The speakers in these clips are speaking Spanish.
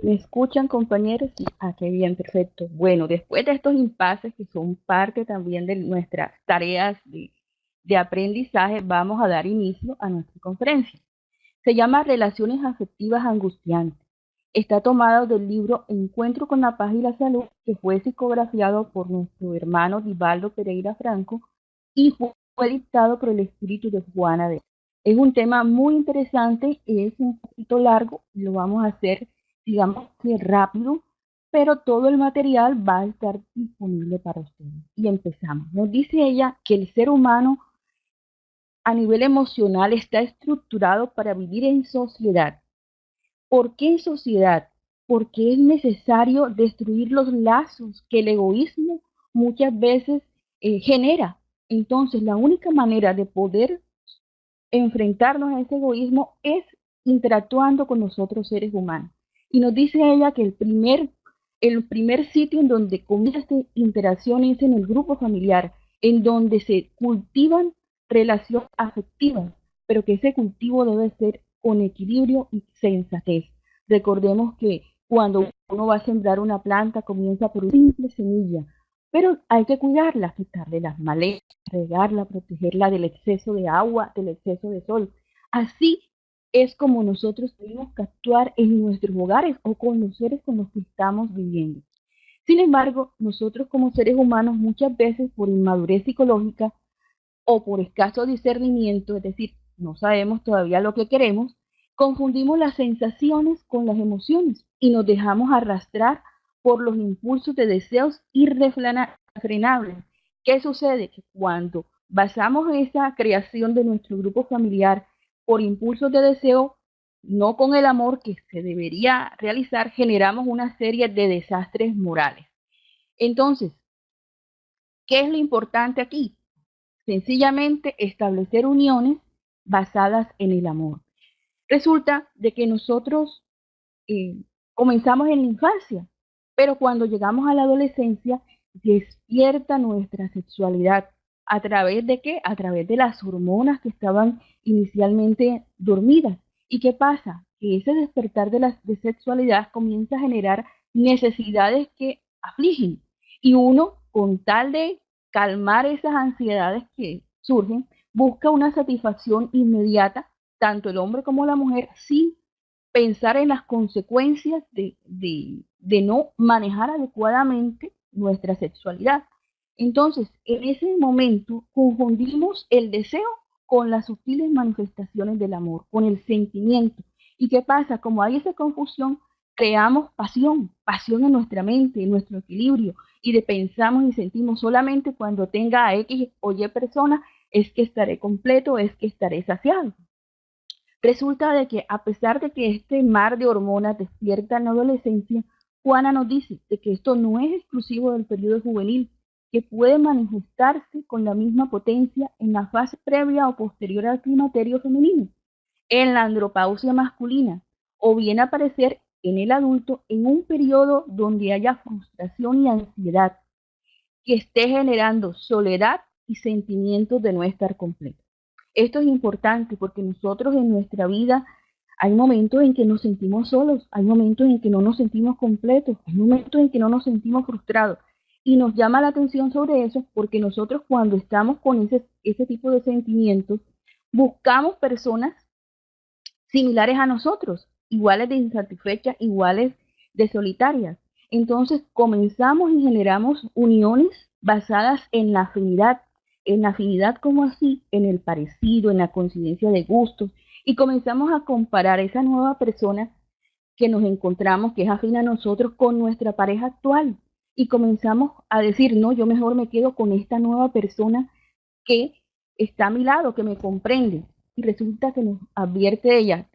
¿Me escuchan, compañeros? Sí. Ah, qué bien, perfecto. Bueno, después de estos impases que son parte también de nuestras tareas de aprendizaje, vamos a dar inicio a nuestra conferencia. Se llama Relaciones Afectivas Angustiantes. Está tomado del libro Encuentro con la Paz y la Salud, que fue psicografiado por nuestro hermano Divaldo Pereira Franco y fue dictado por el espíritu de Juana de. Es un tema muy interesante, es un poquito largo, lo vamos a hacer, digamos que rápido, pero todo el material va a estar disponible para ustedes. Y empezamos. Nos dice ella que el ser humano a nivel emocional está estructurado para vivir en sociedad. ¿Por qué en sociedad? Porque es necesario destruir los lazos que el egoísmo muchas veces genera. Entonces, la única manera de poder enfrentarnos a ese egoísmo es interactuando con los otros seres humanos. Y nos dice ella que el primer sitio en donde comienza esta interacción es en el grupo familiar, en donde se cultivan relaciones afectivas, pero que ese cultivo debe ser con equilibrio y sensatez. Recordemos que cuando uno va a sembrar una planta comienza por una simple semilla, pero hay que cuidarla, quitarle las malezas, regarla, protegerla del exceso de agua, del exceso de sol. Así es como nosotros tenemos que actuar en nuestros hogares o con los seres con los que estamos viviendo. Sin embargo, nosotros como seres humanos muchas veces por inmadurez psicológica o por escaso discernimiento, es decir, no sabemos todavía lo que queremos, confundimos las sensaciones con las emociones y nos dejamos arrastrar por los impulsos de deseos irrefrenables. ¿Qué sucede? Que cuando basamos esa creación de nuestro grupo familiar por impulsos de deseo, no con el amor que se debería realizar, generamos una serie de desastres morales. Entonces, ¿qué es lo importante aquí? Sencillamente establecer uniones basadas en el amor. Resulta de que nosotros eh, comenzamos en la infancia, pero cuando llegamos a la adolescencia despierta nuestra sexualidad. ¿A través de qué? A través de las hormonas que estaban inicialmente dormidas. ¿Y qué pasa? Que ese despertar de sexualidad comienza a generar necesidades que afligen. Y uno, con tal de calmar esas ansiedades que surgen, busca una satisfacción inmediata, tanto el hombre como la mujer, sin pensar en las consecuencias de no manejar adecuadamente nuestra sexualidad. Entonces, en ese momento confundimos el deseo con las sutiles manifestaciones del amor, con el sentimiento. ¿Y qué pasa? Como hay esa confusión, creamos pasión en nuestra mente, en nuestro equilibrio, y de pensamos y sentimos solamente cuando tenga a X o Y persona es que estaré completo, es que estaré saciado. Resulta de que a pesar de que este mar de hormonas despierta en la adolescencia, Juana nos dice de que esto no es exclusivo del periodo juvenil, que puede manifestarse con la misma potencia en la fase previa o posterior al climaterio femenino, en la andropausia masculina, o bien aparecer en el adulto en un periodo donde haya frustración y ansiedad, que esté generando soledad y sentimientos de no estar completo. Esto es importante porque nosotros en nuestra vida hay momentos en que nos sentimos solos, hay momentos en que no nos sentimos completos, hay momentos en que no nos sentimos frustrados. Y nos llama la atención sobre eso porque nosotros cuando estamos con ese tipo de sentimientos, buscamos personas similares a nosotros, iguales de insatisfechas, iguales de solitarias. Entonces comenzamos y generamos uniones basadas en la afinidad como así, en el parecido, en la coincidencia de gustos, y comenzamos a comparar esa nueva persona que nos encontramos, que es afín a nosotros, con nuestra pareja actual. Y comenzamos a decir, no, yo mejor me quedo con esta nueva persona que está a mi lado, que me comprende. Y resulta que nos advierte ella,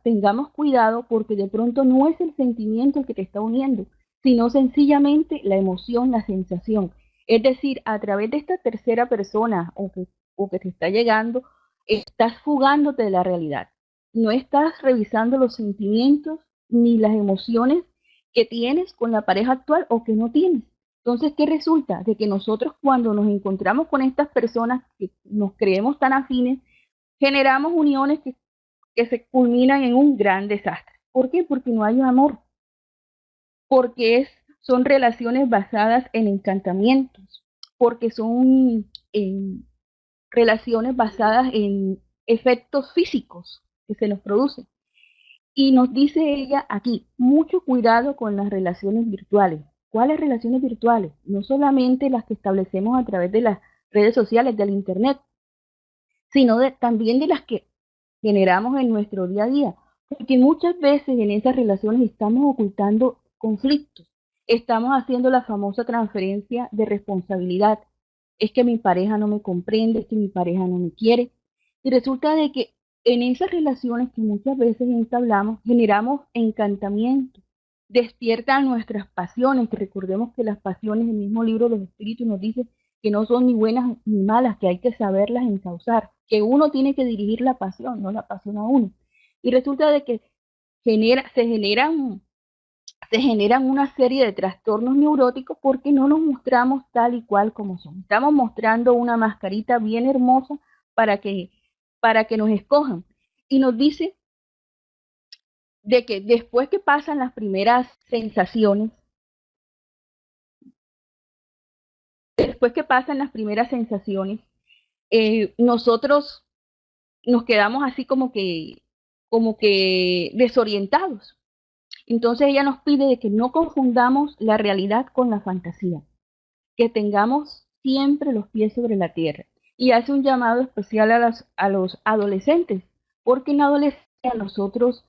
tengamos cuidado porque de pronto no es el sentimiento el que te está uniendo, sino sencillamente la emoción, la sensación. Es decir, a través de esta tercera persona o que te está llegando, estás fugándote de la realidad. No estás revisando los sentimientos ni las emociones que tienes con la pareja actual o que no tienes. Entonces, ¿qué resulta? De que nosotros cuando nos encontramos con estas personas que nos creemos tan afines, generamos uniones que se culminan en un gran desastre. ¿Por qué? Porque no hay amor. porque son relaciones basadas en encantamientos, porque son relaciones basadas en efectos físicos que se nos producen. Y nos dice ella aquí, mucho cuidado con las relaciones virtuales. ¿Cuáles relaciones virtuales? No solamente las que establecemos a través de las redes sociales, del Internet, sino también de las que generamos en nuestro día a día. Porque muchas veces en esas relaciones estamos ocultando conflictos. Estamos haciendo la famosa transferencia de responsabilidad. Es que mi pareja no me comprende, es que mi pareja no me quiere. Y resulta de que en esas relaciones que muchas veces entablamos, generamos encantamiento, despiertan nuestras pasiones, que recordemos que las pasiones, el mismo libro de los espíritus nos dice que no son ni buenas ni malas, que hay que saberlas encauzar, que uno tiene que dirigir la pasión, no la pasión a uno. Y resulta de que se generan una serie de trastornos neuróticos porque no nos mostramos tal y cual como somos. Estamos mostrando una mascarita bien hermosa para que, para que nos escojan. Y nos dice de que después que pasan las primeras sensaciones, nosotros nos quedamos así como que desorientados. Entonces ella nos pide de que no confundamos la realidad con la fantasía, que tengamos siempre los pies sobre la tierra. Y hace un llamado especial a los adolescentes, porque en la adolescencia nosotros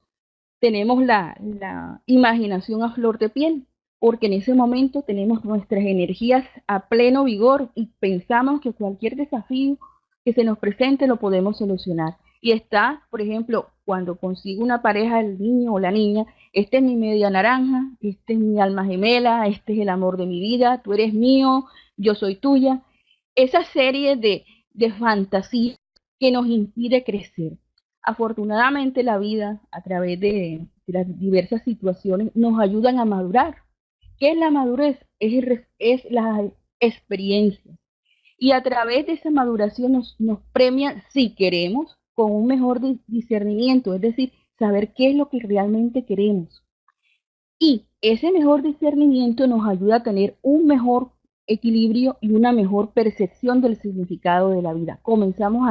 tenemos la imaginación a flor de piel, porque en ese momento tenemos nuestras energías a pleno vigor y pensamos que cualquier desafío que se nos presente lo podemos solucionar. Y está, por ejemplo, cuando consigo una pareja, el niño o la niña, este es mi media naranja, este es mi alma gemela, este es el amor de mi vida, tú eres mío, yo soy tuya. Esa serie de fantasías que nos impide crecer. Afortunadamente la vida, a través de las diversas situaciones, nos ayudan a madurar. ¿Qué es la madurez? Es la experiencia. Y a través de esa maduración nos premia, si queremos, con un mejor discernimiento, es decir, saber qué es lo que realmente queremos. Y ese mejor discernimiento nos ayuda a tener un mejor equilibrio y una mejor percepción del significado de la vida. Comenzamos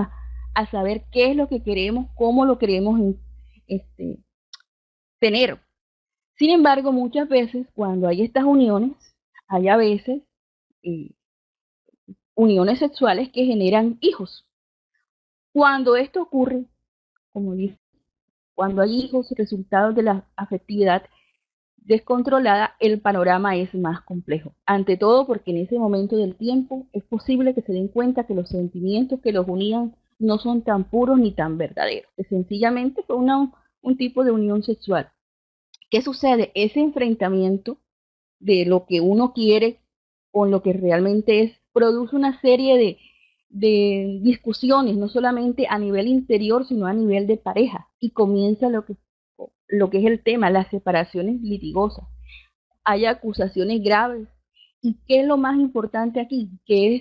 a saber qué es lo que queremos, cómo lo queremos este, tener. Sin embargo, muchas veces cuando hay estas uniones, hay a veces eh, uniones sexuales que generan hijos. Cuando esto ocurre, como dice, cuando hay hijos resultados de la afectividad descontrolada, el panorama es más complejo. Ante todo porque en ese momento del tiempo es posible que se den cuenta que los sentimientos que los unían no son tan puros ni tan verdaderos, que sencillamente fue un tipo de unión sexual. ¿Qué sucede? Ese enfrentamiento de lo que uno quiere con lo que realmente es, produce una serie de discusiones, no solamente a nivel interior, sino a nivel de pareja, y comienza lo que es el tema, las separaciones litigosas. Hay acusaciones graves. ¿Y qué es lo más importante aquí? Que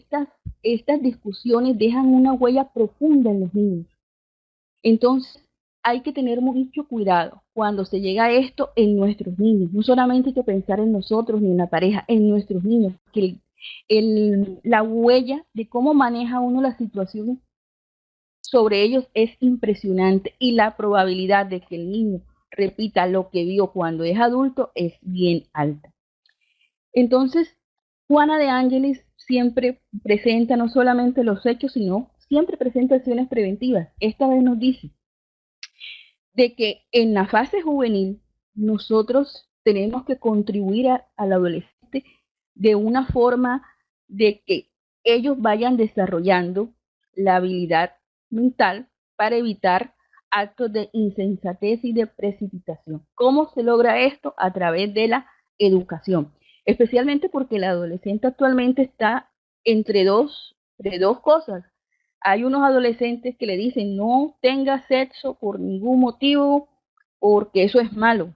estas discusiones dejan una huella profunda en los niños. Entonces, hay que tener mucho cuidado cuando se llega a esto en nuestros niños. No solamente hay que pensar en nosotros ni en la pareja, en nuestros niños. Que la huella de cómo maneja uno las situaciones sobre ellos es impresionante y la probabilidad de que el niño repita lo que vio cuando es adulto es bien alta. Entonces, Juana de Ángeles siempre presenta no solamente los hechos, sino siempre presenta acciones preventivas. Esta vez nos dice de que en la fase juvenil nosotros tenemos que contribuir al adolescente de una forma de que ellos vayan desarrollando la habilidad mental para evitar actos de insensatez y de precipitación. ¿Cómo se logra esto? A través de la educación, especialmente porque el adolescente actualmente está entre dos cosas. Hay unos adolescentes que le dicen no tenga sexo por ningún motivo porque eso es malo.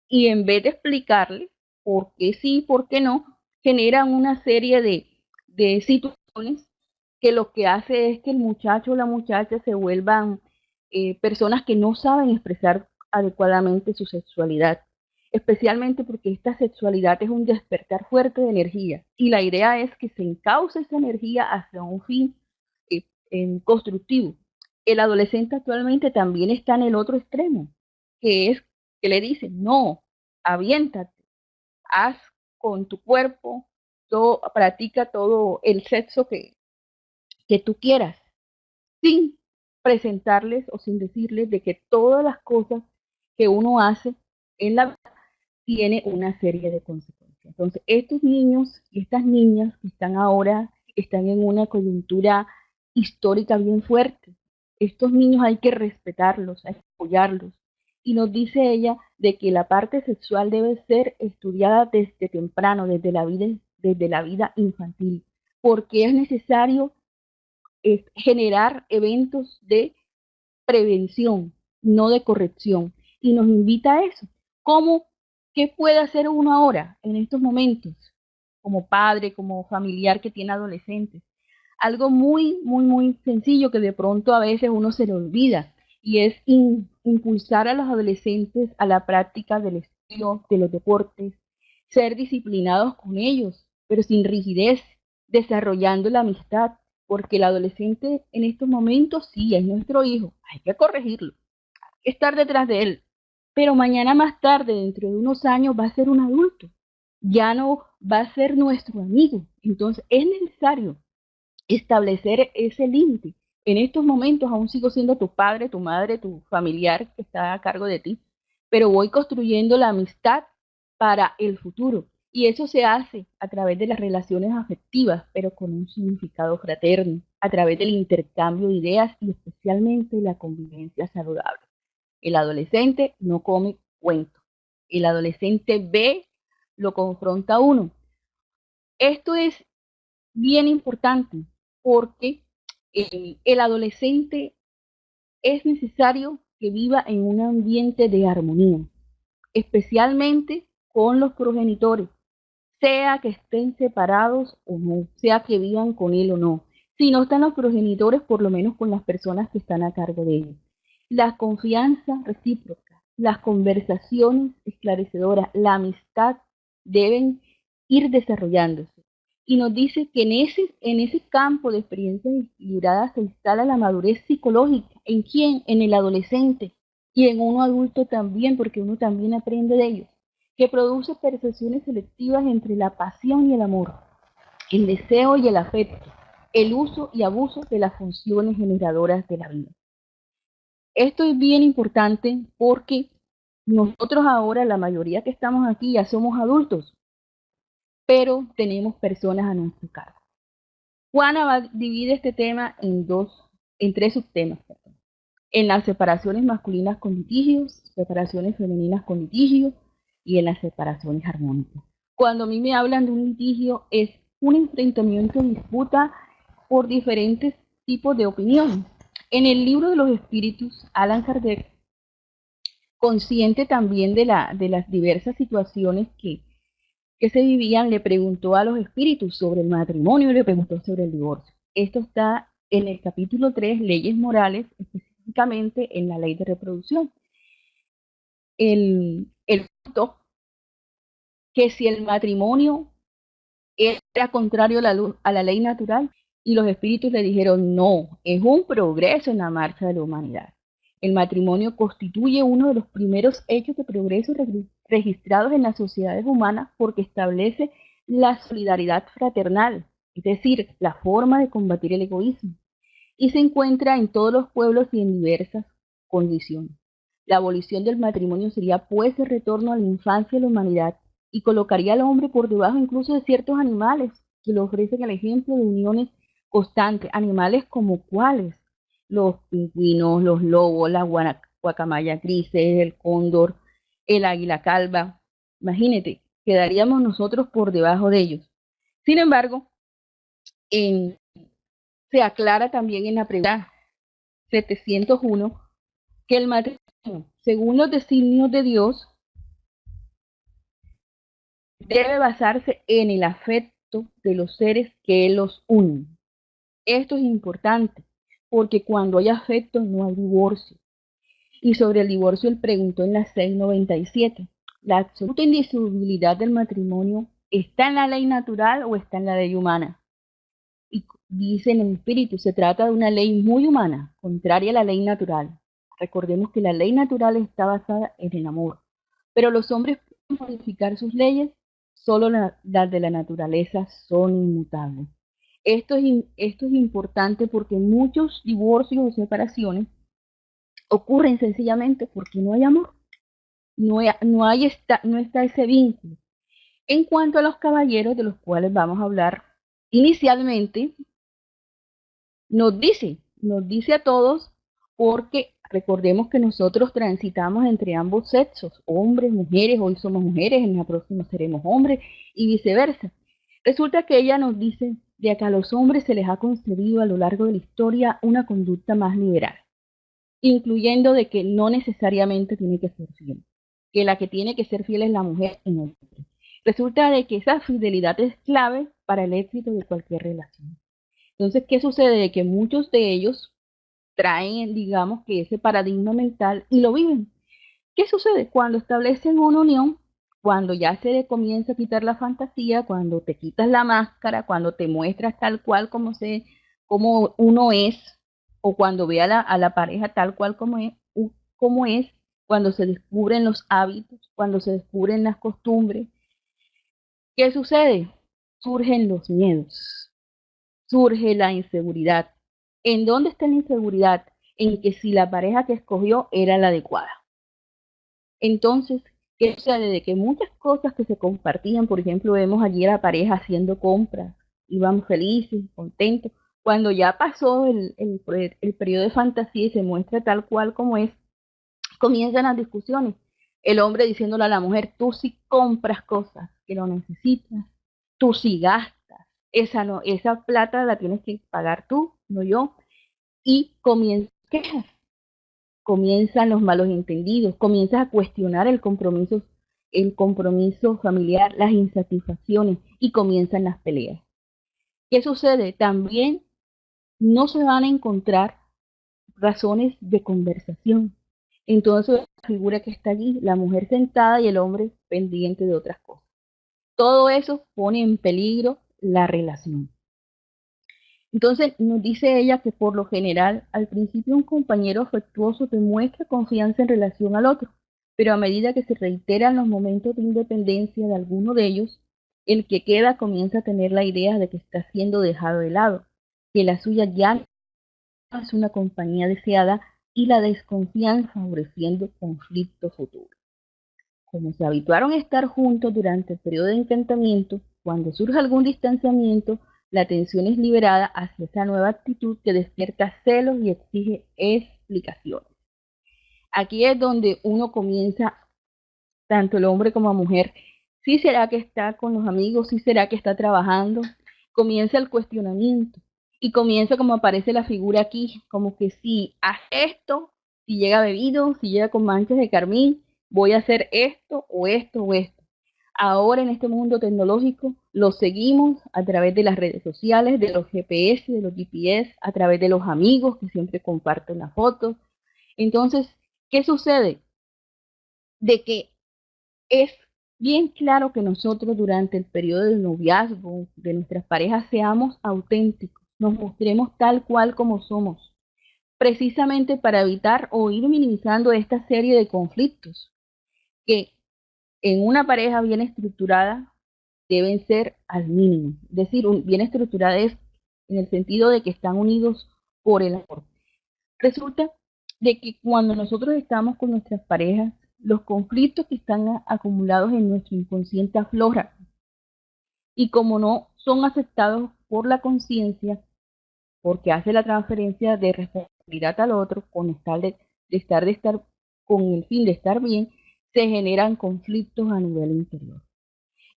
Y en vez de explicarle por qué sí, por qué no, generan una serie de situaciones que lo que hace es que el muchacho o la muchacha se vuelvan personas que no saben expresar adecuadamente su sexualidad. especialmente porque esta sexualidad es un despertar fuerte de energía y la idea es que se encauce esa energía hacia un fin constructivo. El adolescente actualmente también está en el otro extremo, que es que le dicen, no, aviéntate, haz con tu cuerpo, practica todo el sexo que tú quieras, sin presentarles o sin decirles de que todas las cosas que uno hace en la vida tiene una serie de consecuencias. Entonces, estos niños y estas niñas que están ahora, están en una coyuntura histórica bien fuerte. Estos niños hay que respetarlos, hay que apoyarlos. Y nos dice ella de que la parte sexual debe ser estudiada desde temprano, desde la vida infantil, porque es necesario generar eventos de prevención, no de corrección. Y nos invita a eso. ¿Cómo, qué puede hacer uno ahora, en estos momentos, como padre, como familiar que tiene adolescentes? Algo muy, muy, muy sencillo que de pronto a veces uno se le olvida, y es impulsar a los adolescentes a la práctica del estudio, de los deportes, ser disciplinados con ellos, pero sin rigidez, desarrollando la amistad, porque el adolescente en estos momentos sí es nuestro hijo, hay que corregirlo, hay que estar detrás de él, pero mañana más tarde, dentro de unos años, va a ser un adulto, ya no va a ser nuestro amigo. Entonces es necesario establecer ese límite. En estos momentos aún sigo siendo tu padre, tu madre, tu familiar que está a cargo de ti, pero voy construyendo la amistad para el futuro. Y eso se hace a través de las relaciones afectivas, pero con un significado fraterno, a través del intercambio de ideas y especialmente la convivencia saludable. El adolescente no come cuento. El adolescente ve, lo confronta a uno. Esto es bien importante porque el adolescente es necesario que viva en un ambiente de armonía, especialmente con los progenitores, sea que estén separados o no, sea que vivan con él o no. Si no están los progenitores, por lo menos con las personas que están a cargo de ellos. La confianza recíproca, las conversaciones esclarecedoras, la amistad deben ir desarrollándose. Y nos dice que en ese campo de experiencias equilibradas se instala la madurez psicológica. ¿En quién? En el adolescente y en uno adulto también, porque uno también aprende de ellos, que produce percepciones selectivas entre la pasión y el amor, el deseo y el afecto, el uso y abuso de las funciones generadoras de la vida. Esto es bien importante porque nosotros ahora, la mayoría que estamos aquí, ya somos adultos, pero tenemos personas a nuestro cargo. Juana divide este tema en tres subtemas. En las separaciones masculinas con litigios, separaciones femeninas con litigio y en las separaciones armónicas. Cuando a mí me hablan de un litigio es un enfrentamiento, disputa por diferentes tipos de opiniones. En el libro de los espíritus, Allan Kardec, consciente también de las diversas situaciones que se vivían, le preguntó a los espíritus sobre el matrimonio y le preguntó sobre el divorcio. Esto está en el capítulo 3, Leyes Morales, específicamente en la ley de reproducción. El punto que si el matrimonio era contrario a la ley natural, y los espíritus le dijeron, no, es un progreso en la marcha de la humanidad. El matrimonio constituye uno de los primeros hechos de progreso registrados en las sociedades humanas porque establece la solidaridad fraternal, es decir, la forma de combatir el egoísmo, y se encuentra en todos los pueblos y en diversas condiciones. La abolición del matrimonio sería pues el retorno a la infancia de la humanidad y colocaría al hombre por debajo incluso de ciertos animales que le ofrecen el ejemplo de uniones constantes. Animales como cuáles: los pingüinos, los lobos, las guacamayas grises, el cóndor, el águila calva. Imagínate, quedaríamos nosotros por debajo de ellos. Sin embargo, en, se aclara también en la pregunta 701 que el matrimonio, según los designios de Dios, debe basarse en el afecto de los seres que los unen. Esto es importante, porque cuando hay afecto no hay divorcio. Y sobre el divorcio él preguntó en la 697. la absoluta indisolubilidad del matrimonio está en la ley natural o está en la ley humana. Y dice en el espíritu, se trata de una ley muy humana, contraria a la ley natural. Recordemos que la ley natural está basada en el amor, pero los hombres pueden modificar sus leyes, solo las de la naturaleza son inmutables. Esto es importante porque muchos divorcios o separaciones ocurren sencillamente porque no hay amor, no está ese vínculo. En cuanto a los caballeros, de los cuales vamos a hablar inicialmente, nos dice a todos, porque recordemos que nosotros transitamos entre ambos sexos, hombres, mujeres, hoy somos mujeres, en la próxima seremos hombres y viceversa. Resulta que ella nos dice de que a los hombres se les ha concedido a lo largo de la historia una conducta más liberal, incluyendo de que no necesariamente tiene que ser fiel, que la que tiene que ser fiel es la mujer y no el hombre. Resulta de que esa fidelidad es clave para el éxito de cualquier relación. Entonces, ¿qué sucede? De que muchos de ellos traen, digamos, que ese paradigma mental y lo viven. ¿Qué sucede? Cuando establecen una unión, cuando ya se le comienza a quitar la fantasía, cuando te quitas la máscara, cuando te muestras tal cual como uno es, o cuando ve a la pareja tal cual como es, cuando se descubren los hábitos, cuando se descubren las costumbres, ¿qué sucede? Surgen los miedos, surge la inseguridad. ¿En dónde está la inseguridad? En que si la pareja que escogió era la adecuada. Entonces, ¿qué sucede? De que muchas cosas que se compartían, por ejemplo, vemos allí a la pareja haciendo compras, iban felices, contentos. Cuando ya pasó el periodo de fantasía y se muestra tal cual como es, comienzan las discusiones. El hombre diciéndole a la mujer, tú sí compras cosas que no necesitas, tú sí gastas, esa plata la tienes que pagar tú, no yo. Y comienzan quejas, comienzan los malos entendidos, comienzas a cuestionar el compromiso familiar, las insatisfacciones y comienzan las peleas. ¿Qué sucede? También no se van a encontrar razones de conversación. Entonces la figura que está allí, la mujer sentada y el hombre pendiente de otras cosas. Todo eso pone en peligro la relación. Entonces nos dice ella que por lo general al principio un compañero afectuoso te muestra confianza en relación al otro, pero a medida que se reiteran los momentos de independencia de alguno de ellos, el que queda comienza a tener la idea de que está siendo dejado de lado, que la suya ya no es una compañía deseada y la desconfianza favoreciendo conflictos futuros. Como se habituaron a estar juntos durante el periodo de encantamiento, cuando surge algún distanciamiento, la atención es liberada hacia esa nueva actitud que despierta celos y exige explicaciones. Aquí es donde uno comienza, tanto el hombre como la mujer, ¿sí será que está con los amigos? ¿Sí será que está trabajando? Comienza el cuestionamiento y comienza como aparece la figura aquí, como que si hace esto, si llega bebido, si llega con manchas de carmín, voy a hacer esto o esto o esto. Ahora en este mundo tecnológico lo seguimos a través de las redes sociales, de los GPS, de los GPS, a través de los amigos que siempre comparten las fotos. Entonces, ¿qué sucede? De que es bien claro que nosotros durante el periodo de noviazgo de nuestras parejas seamos auténticos, nos mostremos tal cual como somos, precisamente para evitar o ir minimizando esta serie de conflictos que en una pareja bien estructurada deben ser al mínimo. Es decir, bien estructurada es en el sentido de que están unidos por el amor. Resulta de que cuando nosotros estamos con nuestras parejas, los conflictos que están acumulados en nuestro inconsciente afloran y como no son aceptados por la conciencia, porque hace la transferencia de responsabilidad al otro de estar con el fin de estar bien, se generan conflictos a nivel interior.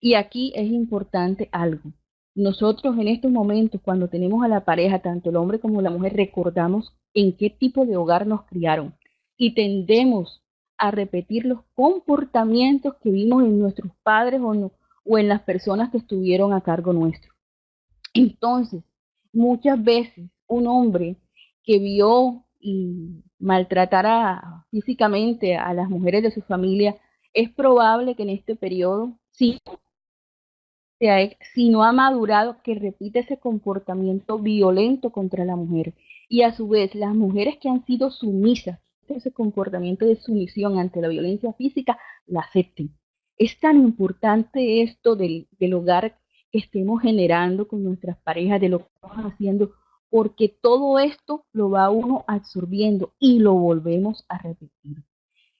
Y aquí es importante algo. Nosotros en estos momentos, cuando tenemos a la pareja, tanto el hombre como la mujer, recordamos en qué tipo de hogar nos criaron y tendemos a repetir los comportamientos que vimos en nuestros padres o en las personas que estuvieron a cargo nuestro. Entonces, muchas veces un hombre que vio y maltratara físicamente a las mujeres de su familia Es probable que en este periodo, si no ha madurado, que repita ese comportamiento violento contra la mujer. Y a su vez, las mujeres que han sido sumisas, ese comportamiento de sumisión ante la violencia física, la acepten. Es tan importante esto del hogar que estemos generando con nuestras parejas, de lo que estamos haciendo, porque todo esto lo va uno absorbiendo y lo volvemos a repetir.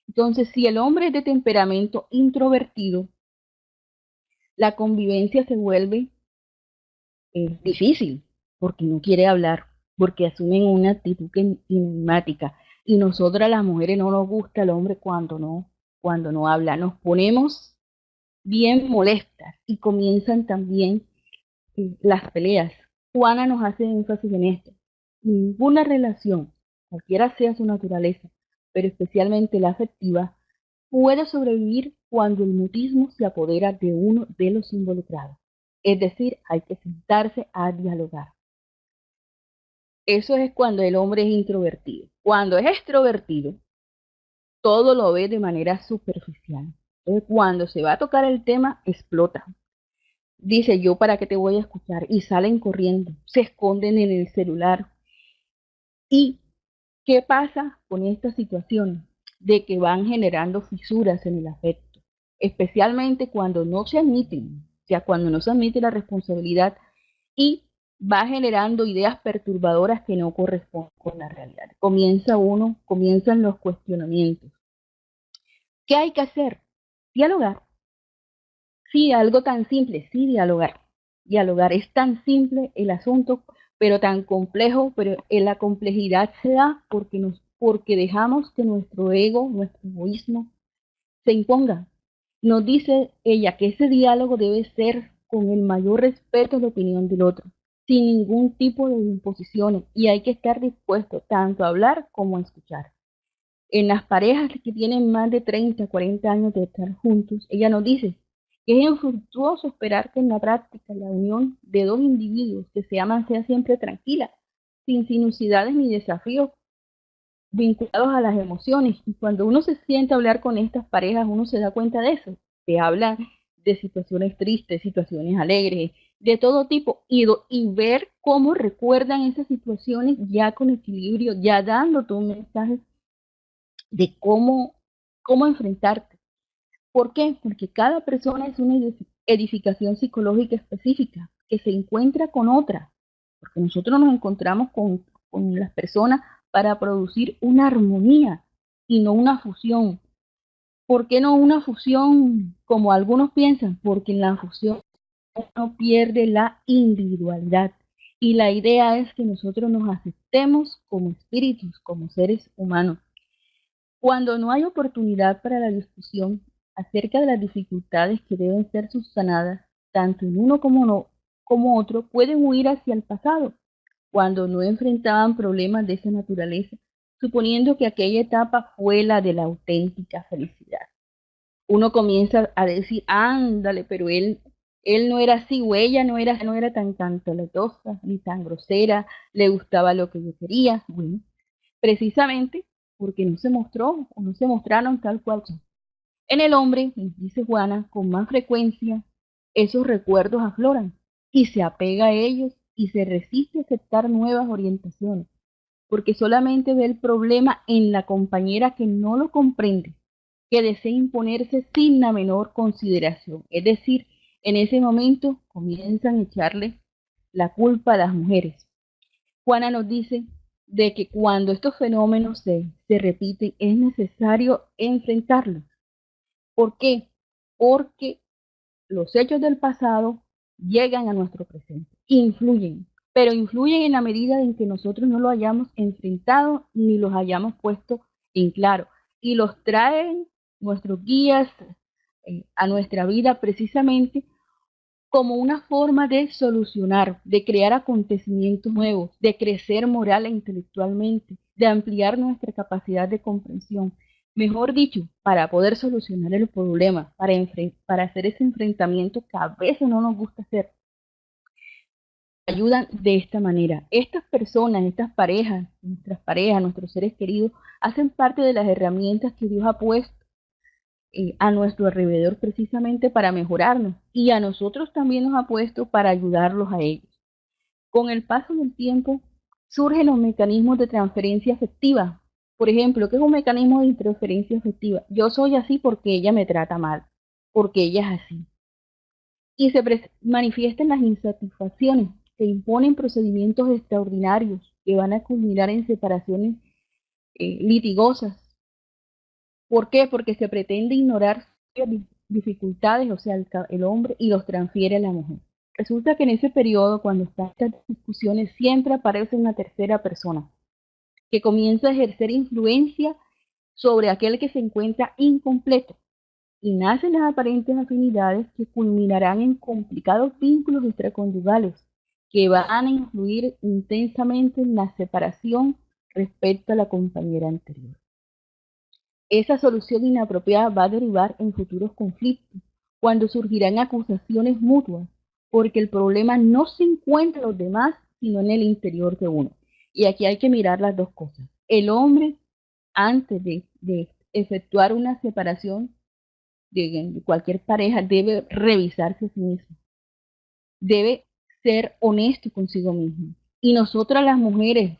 Entonces, si el hombre es de temperamento introvertido, la convivencia se vuelve difícil, porque no quiere hablar, porque asumen una actitud enigmática. Y nosotras las mujeres no nos gusta el hombre cuando no habla. Nos ponemos bien molestas y comienzan también las peleas. Juana nos hace énfasis en esto. Ninguna relación, cualquiera sea su naturaleza, pero especialmente la afectiva, puede sobrevivir cuando el mutismo se apodera de uno de los involucrados. Es decir, hay que sentarse a dialogar. Eso es cuando el hombre es introvertido. Cuando es extrovertido, todo lo ve de manera superficial. Entonces, cuando se va a tocar el tema, explota. Dice, yo para qué te voy a escuchar. Y salen corriendo, se esconden en el celular. ¿Y qué pasa con esta situación? De que van generando fisuras en el afecto, especialmente cuando no se admiten, o sea, cuando no se admite la responsabilidad y va generando ideas perturbadoras que no corresponden con la realidad. Comienzan los cuestionamientos. ¿Qué hay que hacer? Dialogar. Sí, algo tan simple, sí, dialogar. Dialogar es tan simple el asunto, pero tan complejo, pero en la complejidad se da porque dejamos que nuestro ego, nuestro egoísmo se imponga. Nos dice ella que ese diálogo debe ser con el mayor respeto a la opinión del otro, sin ningún tipo de imposiciones, y hay que estar dispuesto tanto a hablar como a escuchar. En las parejas que tienen más de 30, 40 años de estar juntos, ella nos dice que es infructuoso esperar que en la práctica la unión de dos individuos que se aman sea siempre tranquila, sin sinuosidades ni desafíos vinculados a las emociones. Y cuando uno se siente a hablar con estas parejas, uno se da cuenta de eso. Se habla de situaciones tristes, situaciones alegres, de todo tipo, y ver cómo recuerdan esas situaciones ya con equilibrio, ya dándote un mensaje de cómo enfrentarte. ¿Por qué? Porque cada persona es una edificación psicológica específica que se encuentra con otra, porque nosotros nos encontramos con las personas para producir una armonía y no una fusión. ¿Por qué no una fusión como algunos piensan? Porque en la fusión uno pierde la individualidad. Y la idea es que nosotros nos aceptemos como espíritus, como seres humanos. Cuando no hay oportunidad para la discusión acerca de las dificultades que deben ser subsanadas, tanto en uno como, no, como otro, pueden huir hacia el pasado, cuando no enfrentaban problemas de esa naturaleza, suponiendo que aquella etapa fue la de la auténtica felicidad. Uno comienza a decir, ándale, pero él no era así, o ella no era tan cantalotosa, ni tan grosera, le gustaba lo que yo quería. Bueno, precisamente porque no se mostró o no se mostraron tal cual son. En el hombre, dice Juana, con más frecuencia esos recuerdos afloran y se apega a ellos y se resiste a aceptar nuevas orientaciones, porque solamente ve el problema en la compañera que no lo comprende, que desea imponerse sin la menor consideración. Es decir, en ese momento comienzan a echarle la culpa a las mujeres. Juana nos dice de que cuando estos fenómenos se repiten es necesario enfrentarlos. ¿Por qué? Porque los hechos del pasado llegan a nuestro presente, influyen, pero influyen en la medida en que nosotros no lo hayamos enfrentado ni los hayamos puesto en claro. Y los traen nuestros guías a nuestra vida precisamente como una forma de solucionar, de crear acontecimientos nuevos, de crecer moral e intelectualmente, de ampliar nuestra capacidad de comprensión. Mejor dicho, para poder solucionar el problema, para hacer ese enfrentamiento que a veces no nos gusta hacer, ayudan de esta manera. Estas personas, estas parejas, nuestros seres queridos, hacen parte de las herramientas que Dios ha puesto a nuestro alrededor precisamente para mejorarnos y a nosotros también nos ha puesto para ayudarlos a ellos. Con el paso del tiempo surgen los mecanismos de transferencia afectiva. Por ejemplo, ¿qué es un mecanismo de transferencia afectiva? Yo soy así porque ella me trata mal, porque ella es así. Y se manifiestan las insatisfacciones, se imponen procedimientos extraordinarios que van a culminar en separaciones litigosas. ¿Por qué? Porque se pretende ignorar dificultades, o sea, el hombre, y los transfiere a la mujer. Resulta que en ese periodo, cuando están estas discusiones, siempre aparece una tercera persona que comienza a ejercer influencia sobre aquel que se encuentra incompleto y nacen las aparentes afinidades que culminarán en complicados vínculos extraconyugales que van a influir intensamente en la separación respecto a la compañera anterior. Esa solución inapropiada va a derivar en futuros conflictos, cuando surgirán acusaciones mutuas, porque el problema no se encuentra en los demás, sino en el interior de uno. Y aquí hay que mirar las dos cosas. El hombre, antes de efectuar una separación de cualquier pareja, debe revisarse a sí mismo, debe ser honesto consigo mismo. Y nosotras las mujeres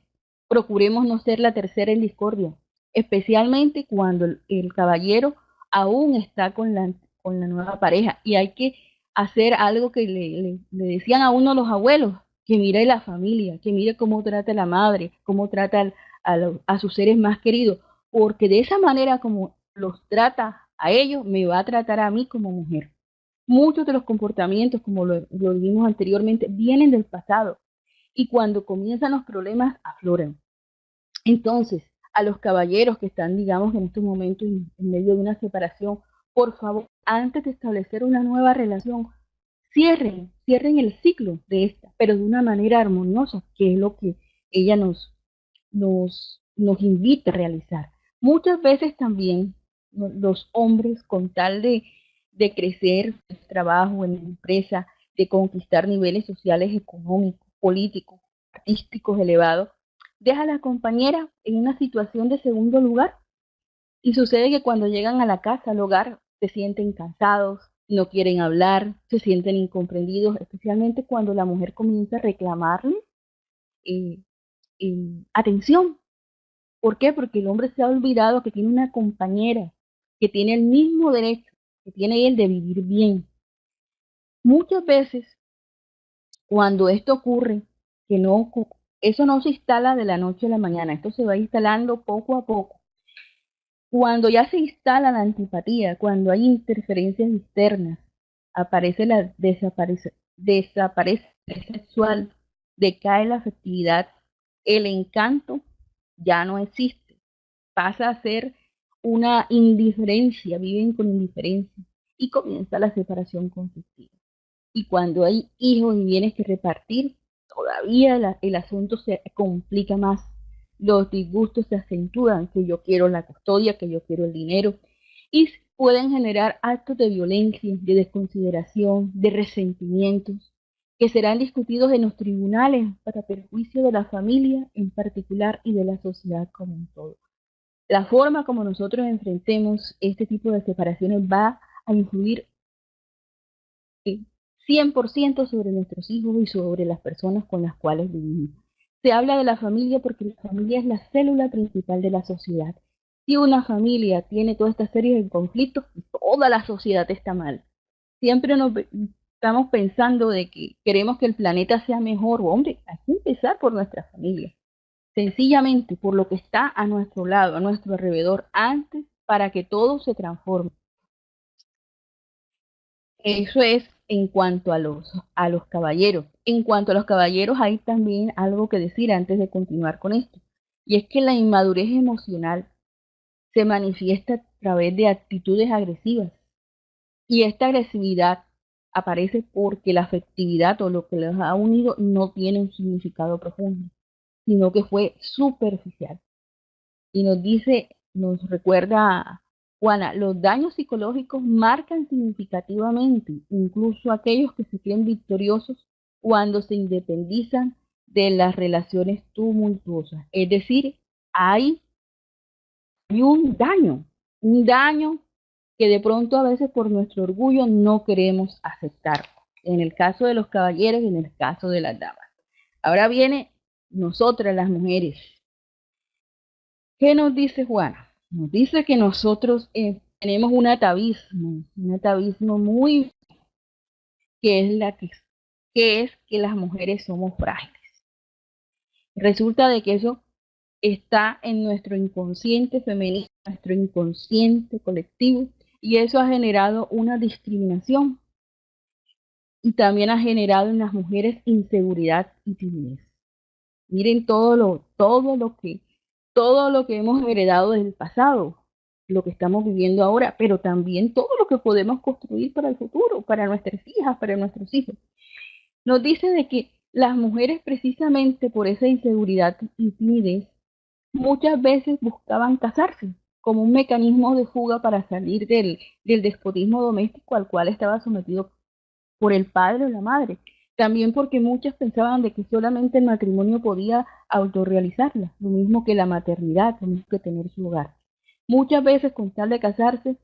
procuremos no ser la tercera en discordia, especialmente cuando el caballero aún está con la nueva pareja. Y hay que hacer algo que le decían a uno los abuelos, que mire la familia, que mire cómo trata la madre, cómo trata a sus seres más queridos, porque de esa manera como los trata a ellos, me va a tratar a mí como mujer. Muchos de los comportamientos, como lo vimos anteriormente, vienen del pasado y cuando comienzan los problemas afloran. Entonces, a los caballeros que están, digamos, en estos momentos en medio de una separación, por favor, antes de establecer una nueva relación, cierren el ciclo de esta, pero de una manera armoniosa, que es lo que ella nos invita a realizar. Muchas veces también los hombres, con tal de crecer en el trabajo, en la empresa, de conquistar niveles sociales, económicos, políticos, artísticos elevados, deja a la compañera en una situación de segundo lugar y sucede que cuando llegan a la casa, al hogar, se sienten cansados, no quieren hablar, se sienten incomprendidos, especialmente cuando la mujer comienza a reclamarle eh, atención. ¿Por qué? Porque el hombre se ha olvidado que tiene una compañera, que tiene el mismo derecho que tiene él de vivir bien. Muchas veces, cuando esto ocurre, que no, eso no se instala de la noche a la mañana, esto se va instalando poco a poco. Cuando ya se instala la antipatía, cuando hay interferencias externas, aparece la desaparece el sexual, decae la afectividad, el encanto ya no existe, pasa a ser una indiferencia, viven con indiferencia y comienza la separación conflictiva. Y cuando hay hijos y bienes que repartir, todavía el asunto se complica más. Los disgustos se acentúan, que yo quiero la custodia, que yo quiero el dinero, y pueden generar actos de violencia, de desconsideración, de resentimientos, que serán discutidos en los tribunales para perjuicio de la familia en particular y de la sociedad como un todo. La forma como nosotros enfrentemos este tipo de separaciones va a influir 100% sobre nuestros hijos y sobre las personas con las cuales vivimos. Se habla de la familia porque la familia es la célula principal de la sociedad. Si una familia tiene toda esta serie de conflictos, toda la sociedad está mal. Siempre estamos pensando de que queremos que el planeta sea mejor. Hombre, hay que empezar por nuestra familia. Sencillamente por lo que está a nuestro lado, a nuestro alrededor, antes para que todo se transforme. Eso es en cuanto a los caballeros. En cuanto a los caballeros, hay también algo que decir antes de continuar con esto. Y es que la inmadurez emocional se manifiesta a través de actitudes agresivas. Y esta agresividad aparece porque la afectividad o lo que los ha unido no tiene un significado profundo, sino que fue superficial. Y nos recuerda Juana, los daños psicológicos marcan significativamente, incluso aquellos que se creen victoriosos cuando se independizan de las relaciones tumultuosas. Es decir, hay un daño que de pronto a veces por nuestro orgullo no queremos aceptar. En el caso de los caballeros y en el caso de las damas. Ahora viene nosotras las mujeres. ¿Qué nos dice Juana? Nos dice que nosotros tenemos un atavismo muy que es que las mujeres somos frágiles. Resulta de que eso está en nuestro inconsciente femenino, nuestro inconsciente colectivo, y eso ha generado una discriminación y también ha generado en las mujeres inseguridad y timidez. Miren todo lo que hemos heredado desde el pasado, lo que estamos viviendo ahora, pero también todo lo que podemos construir para el futuro, para nuestras hijas, para nuestros hijos. Nos dice de que las mujeres precisamente por esa inseguridad y timidez muchas veces buscaban casarse como un mecanismo de fuga para salir del despotismo doméstico al cual estaba sometido por el padre o la madre. También porque muchas pensaban de que solamente el matrimonio podía autorrealizarla, lo mismo que la maternidad, lo mismo que tener su hogar. Muchas veces con tal de casarse,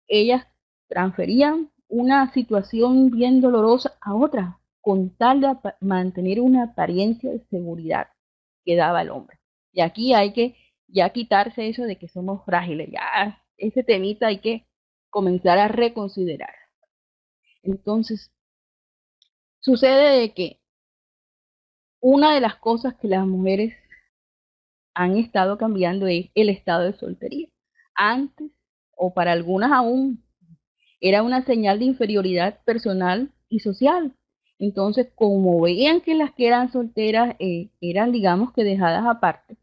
ellas transferían una situación bien dolorosa a otra, con tal de mantener una apariencia de seguridad que daba el hombre. Y aquí hay que ya quitarse eso de que somos frágiles, ya ese temita hay que comenzar a reconsiderar. Entonces, sucede de que una de las cosas que las mujeres han estado cambiando es el estado de soltería. Antes, o para algunas aún, era una señal de inferioridad personal y social. Entonces, como veían que las que eran solteras eran, digamos que dejadas aparte,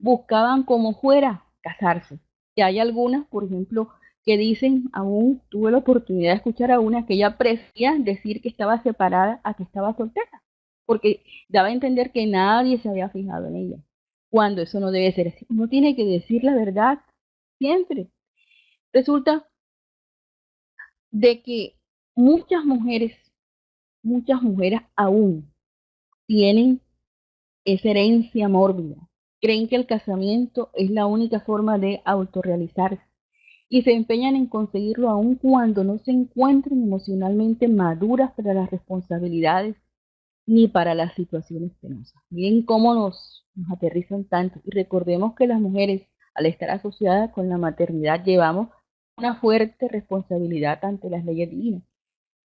buscaban como fuera casarse. Y hay algunas, por ejemplo, que dicen, aún tuve la oportunidad de escuchar a una que ella prefería decir que estaba separada a que estaba soltera, porque daba a entender que nadie se había fijado en ella, cuando eso no debe ser así. Uno tiene que decir la verdad siempre. Resulta de que muchas mujeres aún tienen esa herencia mórbida. Creen que el casamiento es la única forma de autorrealizarse y se empeñan en conseguirlo aun cuando no se encuentren emocionalmente maduras para las responsabilidades ni para las situaciones penosas. Miren cómo nos aterrizan tanto. Y recordemos que las mujeres, al estar asociadas con la maternidad, llevamos una fuerte responsabilidad ante las leyes divinas.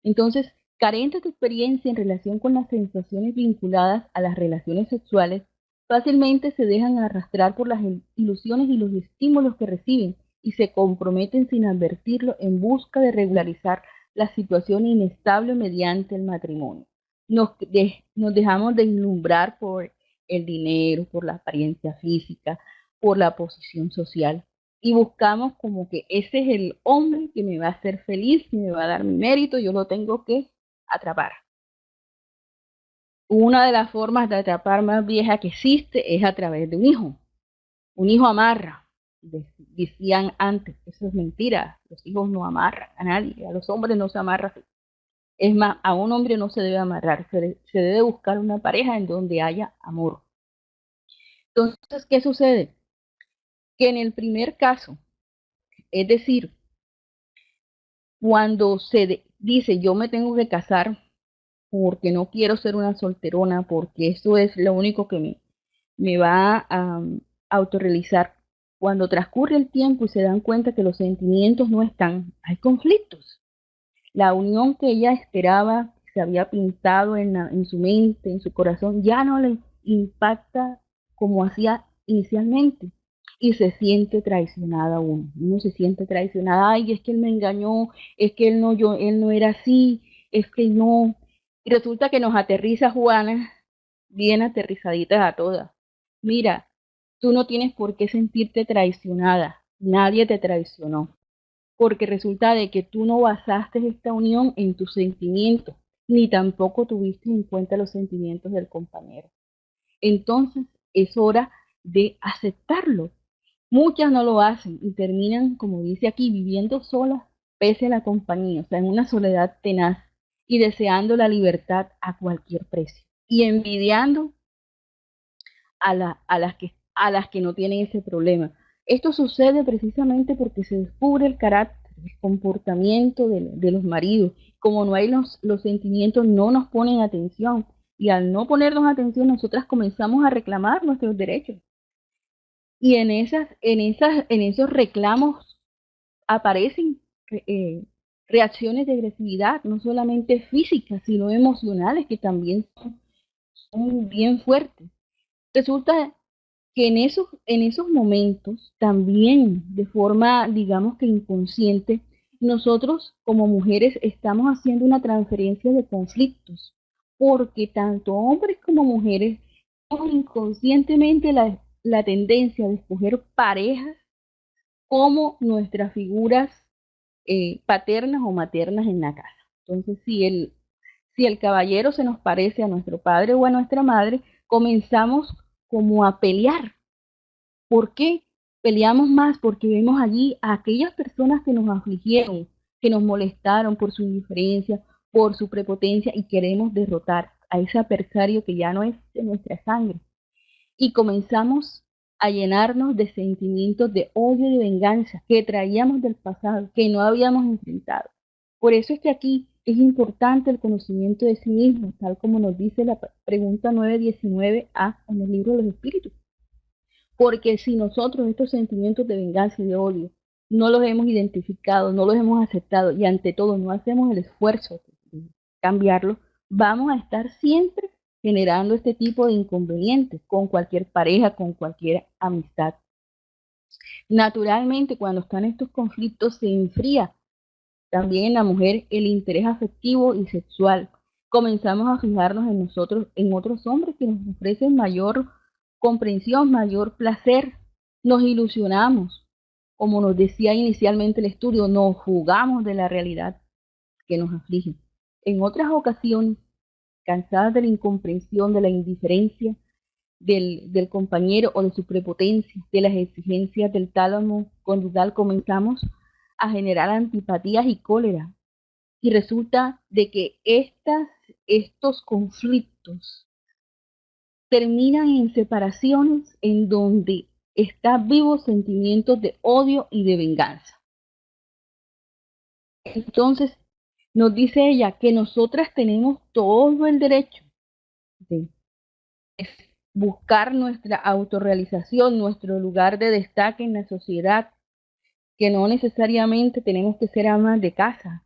Entonces, carentes de experiencia en relación con las sensaciones vinculadas a las relaciones sexuales, fácilmente se dejan arrastrar por las ilusiones y los estímulos que reciben y se comprometen sin advertirlo en busca de regularizar la situación inestable mediante el matrimonio. Nos dejamos deslumbrar por el dinero, por la apariencia física, por la posición social y buscamos como que ese es el hombre que me va a hacer feliz, que me va a dar mi mérito, yo lo tengo que atrapar. Una de las formas de atrapar más vieja que existe es a través de un hijo. Un hijo amarra, decían antes, eso es mentira, los hijos no amarran a nadie, a los hombres no se amarra. Es más, a un hombre no se debe amarrar, se debe buscar una pareja en donde haya amor. Entonces, ¿qué sucede? Que en el primer caso, es decir, cuando dice yo me tengo que casar porque no quiero ser una solterona, porque eso es lo único que me va a autorrealizar. Cuando transcurre el tiempo y se dan cuenta que los sentimientos no están, hay conflictos. La unión que ella esperaba, que se había pintado en su mente, en su corazón, ya no le impacta como hacía inicialmente. Y se siente traicionada uno se siente traicionada, ay, es que él me engañó, es que él no era así, es que no. Y resulta que nos aterriza Juana, bien aterrizaditas a todas. Mira, tú no tienes por qué sentirte traicionada, nadie te traicionó, porque resulta de que tú no basaste esta unión en tus sentimientos, ni tampoco tuviste en cuenta los sentimientos del compañero. Entonces es hora de aceptarlo. Muchas no lo hacen y terminan, como dice aquí, viviendo solas pese a la compañía, o sea, en una soledad tenaz y deseando la libertad a cualquier precio y envidiando a las que no tienen ese problema. Esto sucede precisamente porque se descubre el carácter el comportamiento de los maridos. Como no hay los sentimientos, no nos ponen atención. Y al no ponernos atención, nosotras comenzamos a reclamar nuestros derechos. Y en esos reclamos aparecen eh, reacciones de agresividad, no solamente físicas, sino emocionales, que también son bien fuertes. Resulta que en esos momentos, también de forma, digamos que inconsciente, nosotros como mujeres estamos haciendo una transferencia de conflictos, porque tanto hombres como mujeres tenemos inconscientemente la tendencia de escoger parejas como nuestras figuras paternas o maternas en la casa. Entonces, si el caballero se nos parece a nuestro padre o a nuestra madre, comenzamos como a pelear. ¿Por qué peleamos más? Porque vemos allí a aquellas personas que nos afligieron, que nos molestaron por su indiferencia, por su prepotencia, y queremos derrotar a ese adversario que ya no es de nuestra sangre. Y comenzamos a llenarnos de sentimientos de odio y de venganza que traíamos del pasado, que no habíamos enfrentado. Por eso es que aquí es importante el conocimiento de sí mismo, tal como nos dice la pregunta 919a en el libro de los espíritus. Porque si nosotros estos sentimientos de venganza y de odio no los hemos identificado, no los hemos aceptado y ante todo no hacemos el esfuerzo de cambiarlos, vamos a estar siempre generando este tipo de inconvenientes con cualquier pareja, con cualquier amistad. Naturalmente, cuando están estos conflictos, se enfría también en la mujer el interés afectivo y sexual. Comenzamos a fijarnos en nosotros, en otros hombres que nos ofrecen mayor comprensión, mayor placer. Nos ilusionamos, como nos decía inicialmente el estudio, nos jugamos de la realidad que nos aflige. En otras ocasiones, cansadas de la incomprensión, de la indiferencia del compañero o de su prepotencia, de las exigencias del tálamo conyugal, comenzamos a generar antipatías y cólera. Y resulta de que estos conflictos terminan en separaciones en donde están vivos sentimientos de odio y de venganza. Entonces, nos dice ella que nosotras tenemos todo el derecho de buscar nuestra autorrealización, nuestro lugar de destaque en la sociedad, que no necesariamente tenemos que ser amas de casa,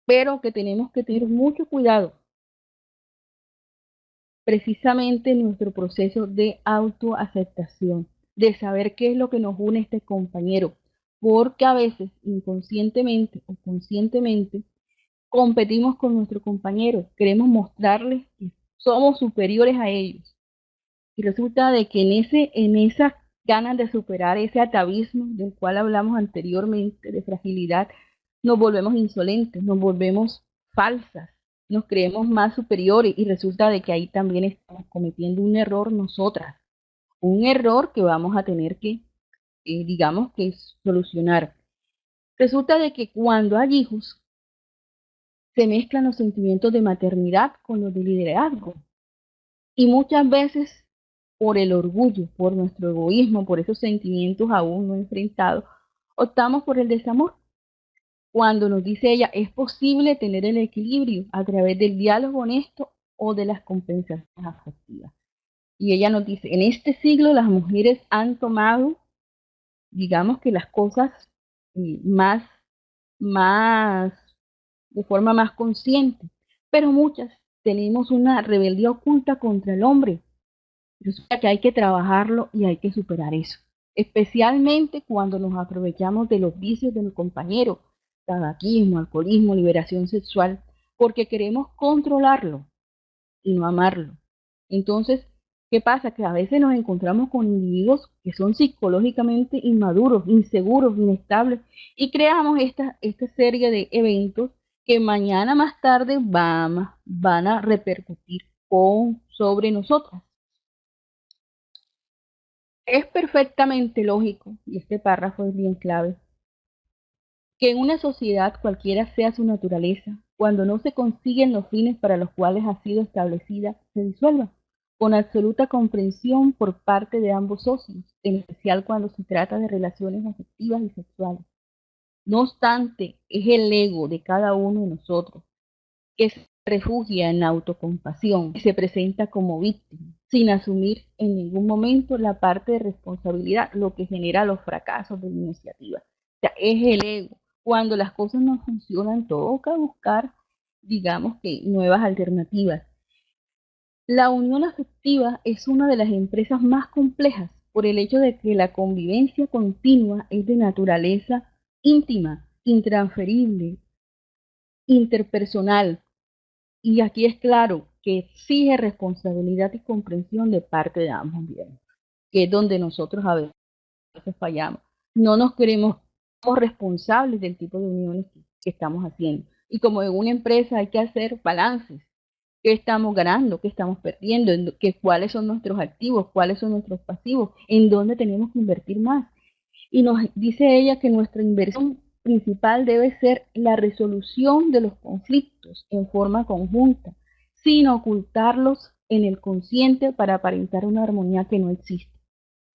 pero que tenemos que tener mucho cuidado precisamente en nuestro proceso de autoaceptación, de saber qué es lo que nos une a este compañero, porque a veces inconscientemente o conscientemente competimos con nuestro compañero, queremos mostrarles que somos superiores a ellos. Y resulta de que en esas ganas de superar ese atavismo del cual hablamos anteriormente, de fragilidad, nos volvemos insolentes, nos volvemos falsas, nos creemos más superiores y resulta de que ahí también estamos cometiendo un error nosotras, un error que vamos a tener que, digamos que solucionar. Resulta de que cuando hay hijos, se mezclan los sentimientos de maternidad con los de liderazgo. Y muchas veces por el orgullo, por nuestro egoísmo, por esos sentimientos aún no enfrentados, optamos por el desamor. Cuando nos dice ella, es posible tener el equilibrio a través del diálogo honesto o de las compensaciones afectivas. Y ella nos dice, en este siglo las mujeres han tomado, digamos que las cosas más, más, de forma más consciente, pero muchas tenemos una rebeldía oculta contra el hombre. Resulta que hay que trabajarlo y hay que superar eso. Especialmente cuando nos aprovechamos de los vicios de los compañeros, tabaquismo, alcoholismo, liberación sexual, porque queremos controlarlo y no amarlo. Entonces, ¿qué pasa? Que a veces nos encontramos con individuos que son psicológicamente inmaduros, inseguros, inestables, y creamos esta serie de eventos que mañana más tarde van a repercutir sobre nosotras. Es perfectamente lógico, y este párrafo es bien clave, que en una sociedad cualquiera sea su naturaleza, cuando no se consiguen los fines para los cuales ha sido establecida, se disuelva, con absoluta comprensión por parte de ambos socios, en especial cuando se trata de relaciones afectivas y sexuales. No obstante, es el ego de cada uno de nosotros que se refugia en la autocompasión, que se presenta como víctima, sin asumir en ningún momento la parte de responsabilidad, lo que genera los fracasos de la iniciativa. O sea, es el ego. Cuando las cosas no funcionan, toca buscar, digamos que, nuevas alternativas. La unión afectiva es una de las empresas más complejas por el hecho de que la convivencia continua es de naturaleza íntima, intransferible, interpersonal. Y aquí es claro que exige responsabilidad y comprensión de parte de ambos bienes, que es donde nosotros a veces fallamos. No nos queremos como responsables del tipo de uniones que estamos haciendo. Y como en una empresa hay que hacer balances, qué estamos ganando, qué estamos perdiendo, cuáles son nuestros activos, cuáles son nuestros pasivos, en dónde tenemos que invertir más. Y nos dice ella que nuestra inversión principal debe ser la resolución de los conflictos en forma conjunta, sin ocultarlos en el consciente para aparentar una armonía que no existe.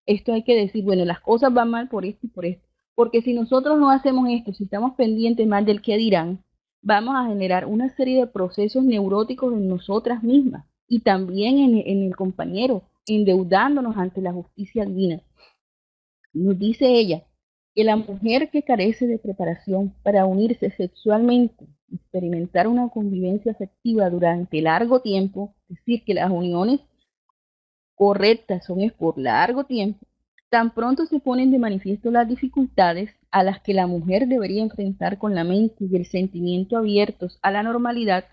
Esto hay que decir, bueno, las cosas van mal por esto y por esto. Porque si nosotros no hacemos esto, si estamos pendientes más del que dirán, vamos a generar una serie de procesos neuróticos en nosotras mismas y también en el compañero, endeudándonos ante la justicia divina. Nos dice ella que la mujer que carece de preparación para unirse sexualmente, experimentar una convivencia afectiva durante largo tiempo, es decir, que las uniones correctas son es por largo tiempo, tan pronto se ponen de manifiesto las dificultades a las que la mujer debería enfrentar con la mente y el sentimiento abiertos a la normalidad,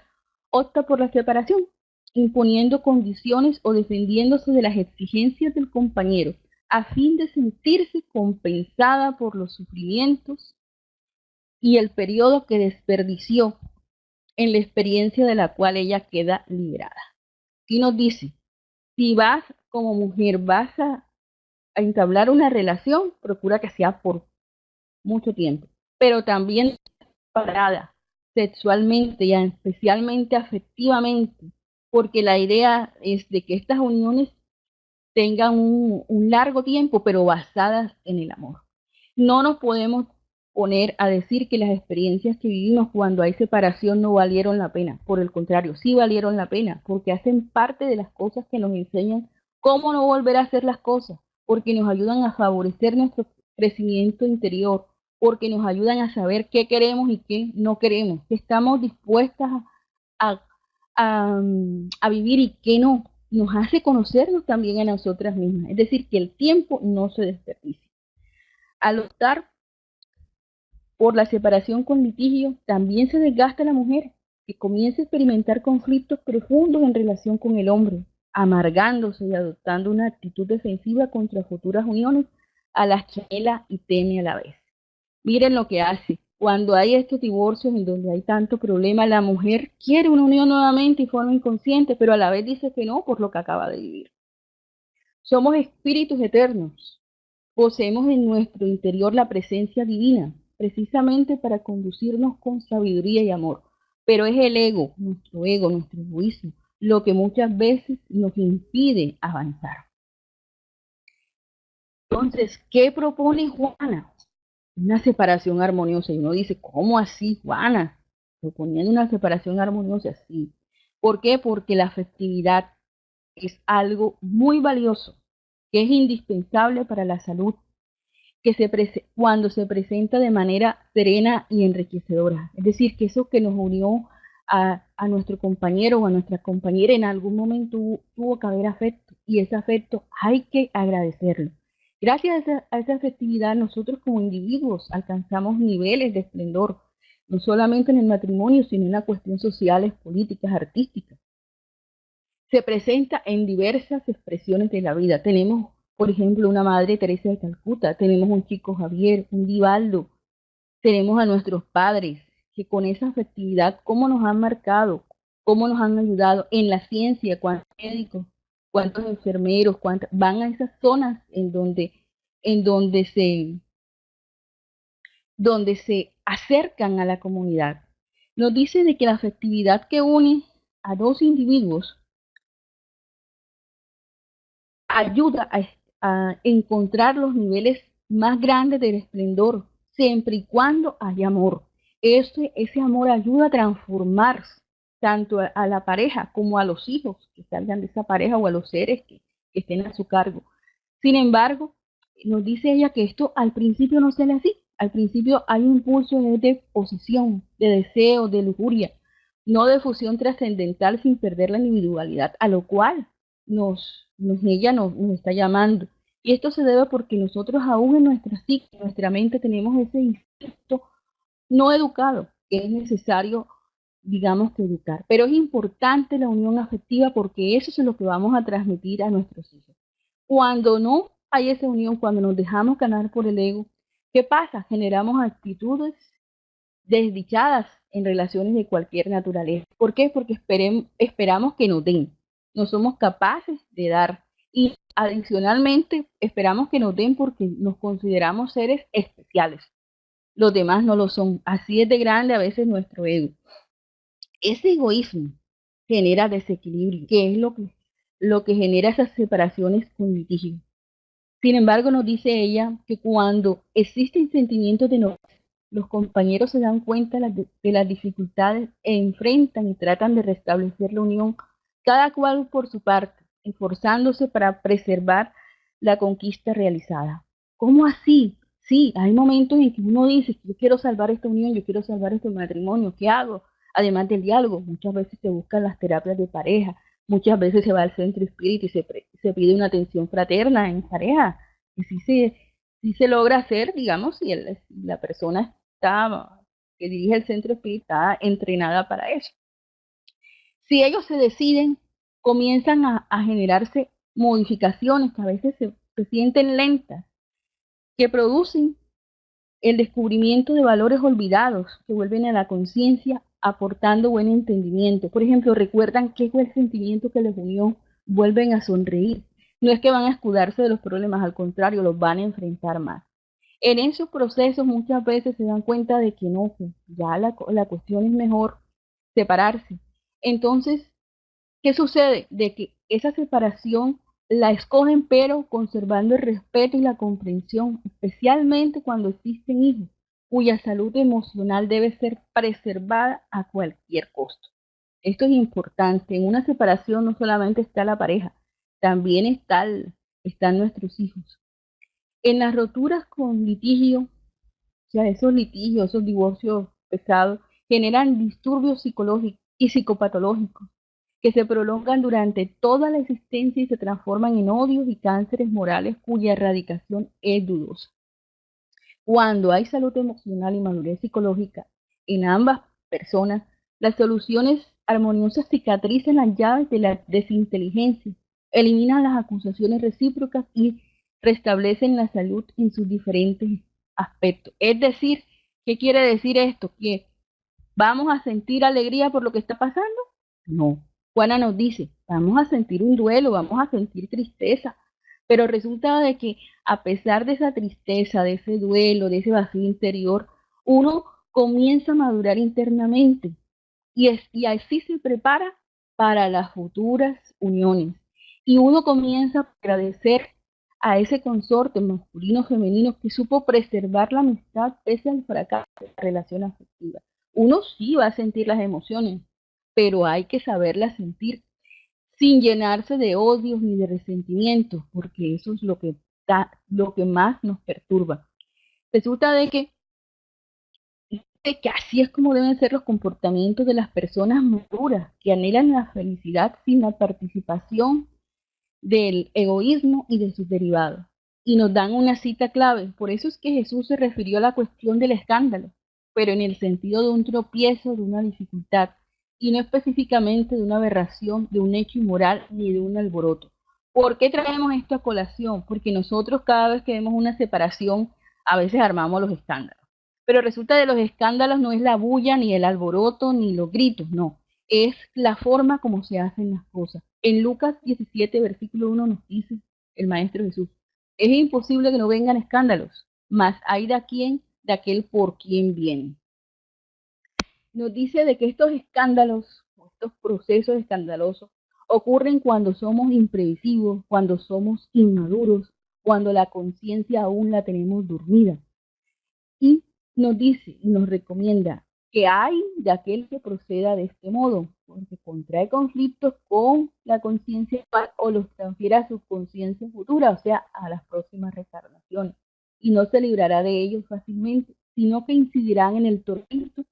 opta por la separación, imponiendo condiciones o defendiéndose de las exigencias del compañero, a fin de sentirse compensada por los sufrimientos y el periodo que desperdició en la experiencia de la cual ella queda liberada. Y nos dice, si vas como mujer, vas a entablar una relación, procura que sea por mucho tiempo, pero también parada sexualmente y especialmente afectivamente, porque la idea es de que estas uniones tengan un largo tiempo, pero basadas en el amor. No nos podemos poner a decir que las experiencias que vivimos cuando hay separación no valieron la pena. Por el contrario, sí valieron la pena, porque hacen parte de las cosas que nos enseñan cómo no volver a hacer las cosas, porque nos ayudan a favorecer nuestro crecimiento interior, porque nos ayudan a saber qué queremos y qué no queremos, qué estamos dispuestas a, a vivir y qué no. Nos hace conocernos también a nosotras mismas. Es decir, que el tiempo no se desperdicia. Al optar por la separación con litigio, también se desgasta la mujer, que comienza a experimentar conflictos profundos en relación con el hombre, amargándose y adoptando una actitud defensiva contra futuras uniones a las que anhela y teme a la vez. Miren lo que hace. Cuando hay estos divorcios en donde hay tanto problema, la mujer quiere una unión nuevamente y forma inconsciente, pero a la vez dice que no por lo que acaba de vivir. Somos espíritus eternos. Poseemos en nuestro interior la presencia divina, precisamente para conducirnos con sabiduría y amor. Pero es el ego, nuestro egoísmo, lo que muchas veces nos impide avanzar. Entonces, ¿qué propone Juana? Una separación armoniosa. Y uno dice, ¿cómo así, Juana? Proponiendo una separación armoniosa, sí. ¿Por qué? Porque la afectividad es algo muy valioso, que es indispensable para la salud, que cuando se presenta de manera serena y enriquecedora. Es decir, que eso que nos unió a nuestro compañero o a nuestra compañera en algún momento tuvo que haber afecto, y ese afecto hay que agradecerlo. Gracias a esa afectividad, nosotros como individuos alcanzamos niveles de esplendor, no solamente en el matrimonio, sino en las cuestiones sociales, políticas, artísticas. Se presenta en diversas expresiones de la vida. Tenemos, por ejemplo, una madre Teresa de Calcuta, tenemos un chico Javier, un Divaldo, tenemos a nuestros padres, que con esa afectividad, cómo nos han marcado, cómo nos han ayudado en la ciencia, cuántos médicos, cuántos enfermeros, cuántos van a esas zonas en donde se acercan a la comunidad. Nos dice de que la afectividad que une a dos individuos ayuda a encontrar los niveles más grandes del esplendor, siempre y cuando haya amor. Ese amor ayuda a transformar tanto a la pareja como a los hijos que salgan de esa pareja o a los seres que estén a su cargo. Sin embargo, nos dice ella que esto al principio no se le así. Al principio hay un impulso de posesión, de deseo, de lujuria, no de fusión trascendental sin perder la individualidad, a lo cual ella nos está llamando. Y esto se debe porque nosotros aún en nuestra psique, en nuestra mente, tenemos ese instinto no educado, que es necesario, digamos, que educar. Pero es importante la unión afectiva porque eso es lo que vamos a transmitir a nuestros hijos. Cuando no hay esa unión, cuando nos dejamos ganar por el ego, ¿qué pasa? Generamos actitudes desdichadas en relaciones de cualquier naturaleza. ¿Por qué? Porque esperamos que nos den. No somos capaces de dar. Y adicionalmente, esperamos que nos den porque nos consideramos seres especiales. Los demás no lo son. Así es de grande a veces nuestro ego. Ese egoísmo genera desequilibrio, que es lo que genera esas separaciones con litigio. Sin embargo, nos dice ella que cuando existen sentimientos de no, los compañeros se dan cuenta de las dificultades e enfrentan y tratan de restablecer la unión, cada cual por su parte, esforzándose para preservar la conquista realizada. ¿Cómo así? Sí, hay momentos en que uno dice, yo quiero salvar esta unión, yo quiero salvar este matrimonio, ¿qué hago? Además del diálogo, muchas veces se buscan las terapias de pareja, muchas veces se va al centro espírita y se pide una atención fraterna en pareja. Y sí se logra hacer, digamos, si la persona que dirige el centro espírita está entrenada para eso. Si ellos se deciden, comienzan a generarse modificaciones que a veces se sienten lentas, que producen el descubrimiento de valores olvidados que vuelven a la conciencia aportando buen entendimiento. Por ejemplo, recuerdan qué fue el sentimiento que les unió, vuelven a sonreír. No es que van a escudarse de los problemas, al contrario, los van a enfrentar más. En esos procesos muchas veces se dan cuenta de que no, que ya la cuestión es mejor separarse. Entonces, ¿qué sucede? De que esa separación la escogen, pero conservando el respeto y la comprensión, especialmente cuando existen hijos, cuya salud emocional debe ser preservada a cualquier costo. Esto es importante. En una separación no solamente está la pareja, también están nuestros hijos. En las roturas con litigio, o sea, esos litigios, esos divorcios pesados, generan disturbios psicológicos y psicopatológicos que se prolongan durante toda la existencia y se transforman en odios y cánceres morales cuya erradicación es dudosa. Cuando hay salud emocional y madurez psicológica en ambas personas, las soluciones armoniosas cicatrizan las llaves de la desinteligencia, eliminan las acusaciones recíprocas y restablecen la salud en sus diferentes aspectos. Es decir, ¿qué quiere decir esto? ¿Que vamos a sentir alegría por lo que está pasando? No. Juana nos dice, vamos a sentir un duelo, vamos a sentir tristeza, pero resulta de que a pesar de esa tristeza, de ese duelo, de ese vacío interior, uno comienza a madurar internamente y así se prepara para las futuras uniones. Y uno comienza a agradecer a ese consorte masculino femenino que supo preservar la amistad pese al fracaso de la relación afectiva. Uno sí va a sentir las emociones, pero hay que saberlas sentir sin llenarse de odios ni de resentimientos, porque eso es lo que más nos perturba. Resulta de que así es como deben ser los comportamientos de las personas maduras que anhelan la felicidad sin la participación del egoísmo y de sus derivados. Y nos dan una cita clave. Por eso es que Jesús se refirió a la cuestión del escándalo, pero en el sentido de un tropiezo, de una dificultad, y no específicamente de una aberración, de un hecho inmoral ni de un alboroto. ¿Por qué traemos esto a colación? Porque nosotros cada vez que vemos una separación, a veces armamos los escándalos. Pero resulta de los escándalos no es la bulla, ni el alboroto, ni los gritos, no. Es la forma como se hacen las cosas. En Lucas 17, versículo 1 nos dice el Maestro Jesús, es imposible que no vengan escándalos, mas hay de aquel por quien viene. Nos dice de que estos escándalos, estos procesos escandalosos, ocurren cuando somos imprevisivos, cuando somos inmaduros, cuando la conciencia aún la tenemos dormida. Y nos dice y nos recomienda que hay de aquel que proceda de este modo, porque contrae conflictos con la conciencia actual o los transfiere a su conciencia futura, o sea, a las próximas reencarnaciones, y no se librará de ellos fácilmente, sino que incidirán en el tormento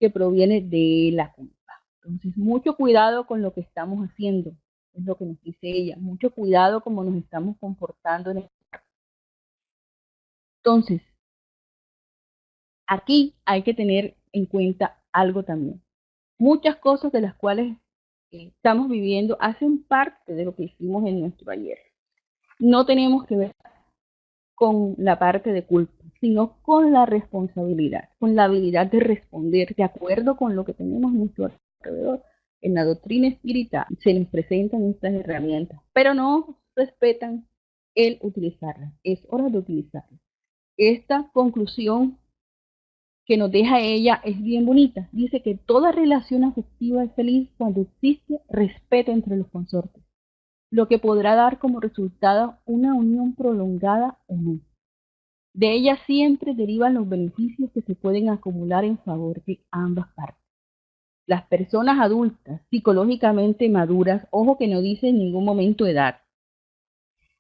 que proviene de la culpa. Entonces, mucho cuidado con lo que estamos haciendo, es lo que nos dice ella, mucho cuidado como nos estamos comportando en el... Entonces, aquí hay que tener en cuenta algo también. Muchas cosas de las cuales estamos viviendo hacen parte de lo que hicimos en nuestro ayer. No tenemos que ver con la parte de culpa, sino con la responsabilidad, con la habilidad de responder de acuerdo con lo que tenemos a nuestro alrededor. En la doctrina espírita se nos presentan estas herramientas, pero no respetan el utilizarlas. Es hora de utilizarlas. Esta conclusión que nos deja ella es bien bonita. Dice que toda relación afectiva es feliz cuando existe respeto entre los consortes, lo que podrá dar como resultado una unión prolongada o no. De ella siempre derivan los beneficios que se pueden acumular en favor de ambas partes. Las personas adultas, psicológicamente maduras, ojo que no dice en ningún momento edad,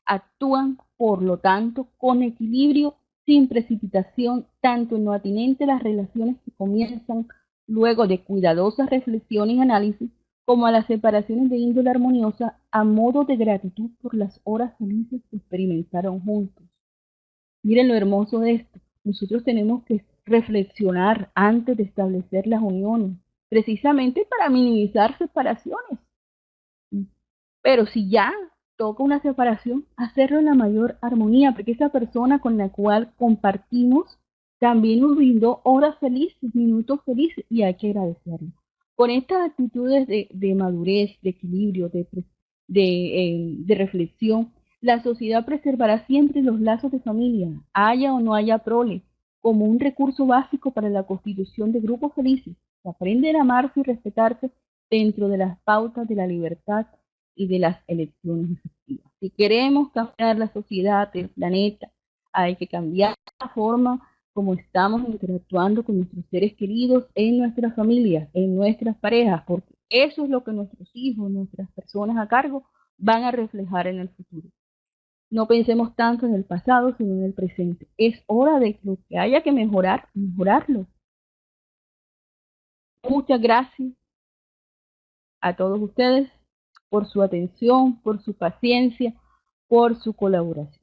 actúan, por lo tanto, con equilibrio, sin precipitación, tanto en lo atinente a las relaciones que comienzan luego de cuidadosas reflexiones y análisis, como a las separaciones de índole armoniosa, a modo de gratitud por las horas felices que experimentaron juntos. Miren lo hermoso de esto. Nosotros tenemos que reflexionar antes de establecer las uniones, precisamente para minimizar separaciones. Pero si ya toca una separación, hacerlo en la mayor armonía, porque esa persona con la cual compartimos también nos brindó horas felices, minutos felices, y hay que agradecerlo. Con estas actitudes de madurez, de equilibrio, de reflexión, la sociedad preservará siempre los lazos de familia, haya o no haya prole, como un recurso básico para la constitución de grupos felices, que aprenden a amarse y respetarse dentro de las pautas de la libertad y de las elecciones efectivas. Si queremos cambiar la sociedad, el planeta, hay que cambiar la forma como estamos interactuando con nuestros seres queridos en nuestras familias, en nuestras parejas, porque eso es lo que nuestros hijos, nuestras personas a cargo van a reflejar en el futuro. No pensemos tanto en el pasado, sino en el presente. Es hora de lo que haya que mejorar, mejorarlo. Muchas gracias a todos ustedes por su atención, por su paciencia, por su colaboración.